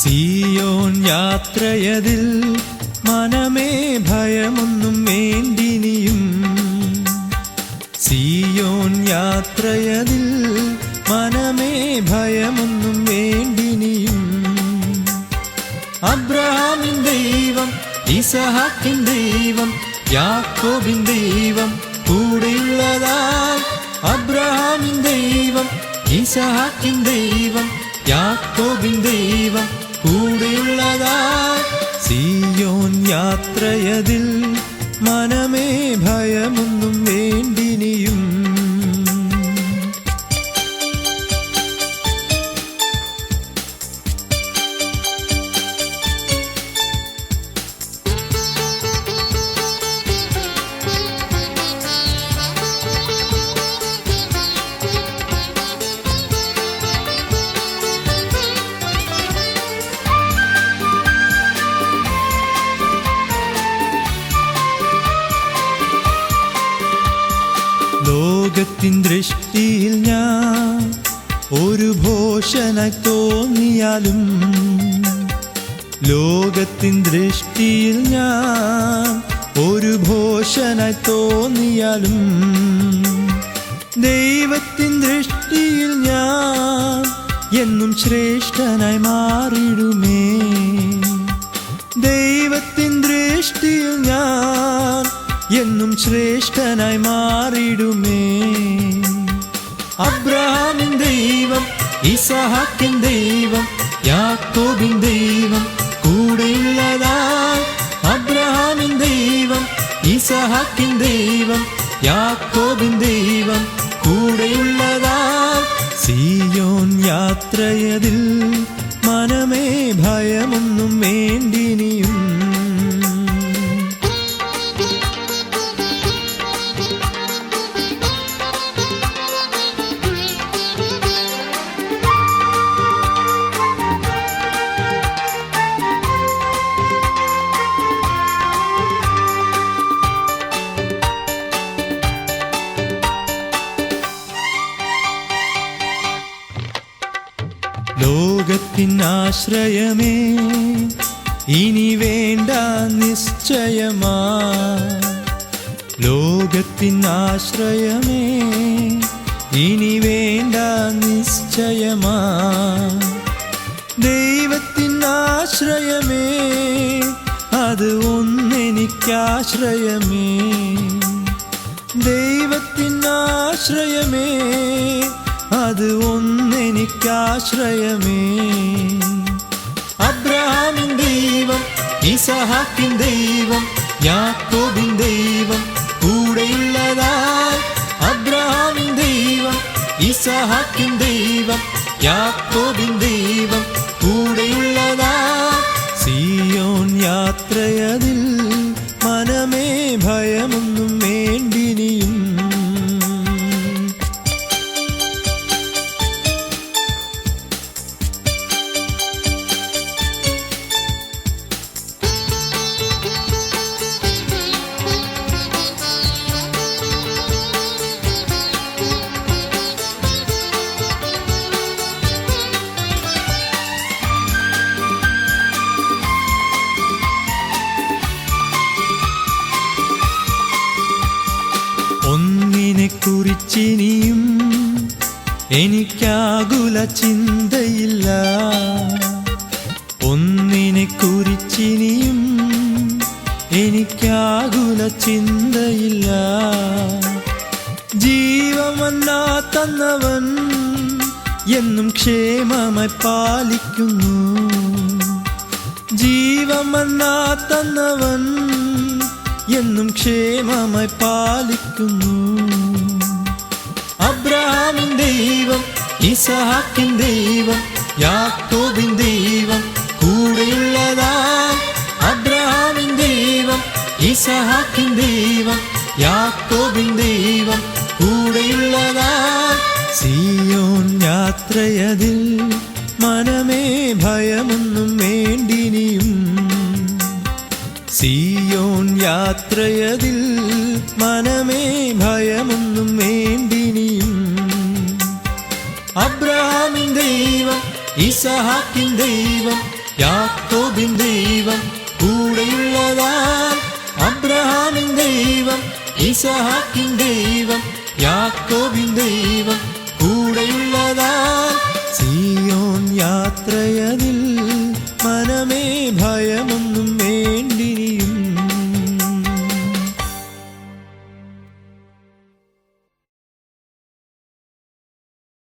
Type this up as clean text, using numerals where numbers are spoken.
സിയോൻ യാത്രയതിൽ മനമേ ഭയമൊന്നും വേണ്ടിനിയും. സിയോൻ യാത്രയതിൽ മനമേ ഭയമൊന്നും വേണ്ടിനിയും. അബ്രഹാമിൻ ദൈവം, ഇസഹാക്കിൻ ദൈവം, യാക്കോബിൻ ദൈവം കൂടെയുള്ളതാൽ. അബ്രഹാമിൻ ദൈവം, ഇസഹാക്കിൻ ദൈവം, യാക്കോബിൻ ദൈവം കൂടെയുള്ളതാൽ. സിയോൻ യാത്രയതിൽ മനമേ ഭയമൊന്നും വേണ്ടിനിയും. ലോകത്തിൻ ദൃഷ്ടിയിൽ ഞാൻ ഒരു ഭോഷനായി തോന്നിയാലും, ലോകത്തിൻ ദൃഷ്ടിയിൽ ഞാൻ ഒരു ഭോഷനായി തോന്നിയാലും, ദൈവത്തിൻ ദൃഷ്ടിയിൽ ഞാൻ എന്നും ശ്രേഷ്ഠനായി മാറിടുമേ. ദൈവത്തിൻ ദൃഷ്ടിയിൽ ഞാൻ എന്നും ശ്രേഷ്ഠനായി മാറിടുമേ. അബ്രഹാമിൻ ദൈവം, ഇസഹാക്കിൻ ദൈവം, യാക്കോബിൻ ദൈവം കൂടെയുള്ളതാൽ. അബ്രഹാമിൻ ദൈവം, ഇസഹാക്കിൻ ദൈവം, യാക്കോബിൻ ദൈവം കൂടെയുള്ളതാൽ. സിയോൻ യാത്രയതിൽ മനമേ ഭയമൊന്നും വേണ്ടിനിയും. ലോകത്തിൻ ആശ്രയമേ ഇനി വേണ്ട നിശ്ചയമാ. ലോകത്തിൻ ആശ്രയമേ ഇനി വേണ്ട നിശ്ചയമാ. ദൈവത്തിൻ ആശ്രയമേ അത് ഒന്നെനിക്കാശ്രയമേ. ദൈവത്തിൻ ആശ്രയമേ അത് ഒന്നെനിക്കാശ്രയമേ. അബ്രഹാമിൻ ദൈവം, ഇസഹാക്കിൻ ദൈവം, യാക്കോബിൻ ദൈവം കൂടെയുള്ളതാൽ. അബ്രഹാമിൻ ദൈവം, ഇസഹാക്കിൻ ദൈവം, യാക്കോബിൻ ദൈവം കൂടെയുള്ളതാൽ. സിയോൻ യാത്രയതിൽ മനമേ ഭയമൊന്നും വേണ്ടിനിയും. ഒന്നിനെക്കുറിച്ചിനിയും എനിക്കാകുല ചിന്തയില്ല. ഒന്നിനെക്കുറിച്ചിനിയും എനിക്കാകുല ചിന്തയില്ല. ജീവമന്നാ തന്നവൻ എന്നും ക്ഷേമമായി പാലിക്കുന്നു. ജീവമന്നാ തന്നവൻ എന്നും ക്ഷേമമായി പാലിക്കുന്നു. അബ്രഹാമിൻ ദൈവം, ഇസഹാക്കിൻ ദൈവം, യാക്കോബിൻ ദൈവം കൂടെയുള്ളതാൽ. അബ്രഹാമിൻ ദൈവം, ഇസഹാക്കിൻ ദൈവം, യാക്കോബിൻ ദൈവം കൂടെയുള്ളതാൽ. സിയോൻ യാത്രയതിൽ മനമേ ഭയമൊന്നും വേണ്ടിനിയും. സിയോൻ യാത്രയതിൽ മനമേ ഭയമൊന്നും വേണ്ടിനിയും. അബ്രഹാമിൻ ദൈവം, ഇസഹാക്കിൻ ദൈവം, യാക്കോബിൻ ദൈവം കൂടെയുള്ളതാൽ അബ്രഹാമിൻ ദൈവം ഇസഹാക്കിൻ ദൈവം യാക്കോബിൻ ദൈവം കൂടെയുള്ളതാൽ സീയോൻ യാത്രയതിൽ മനമേ ഭയമൊന്നും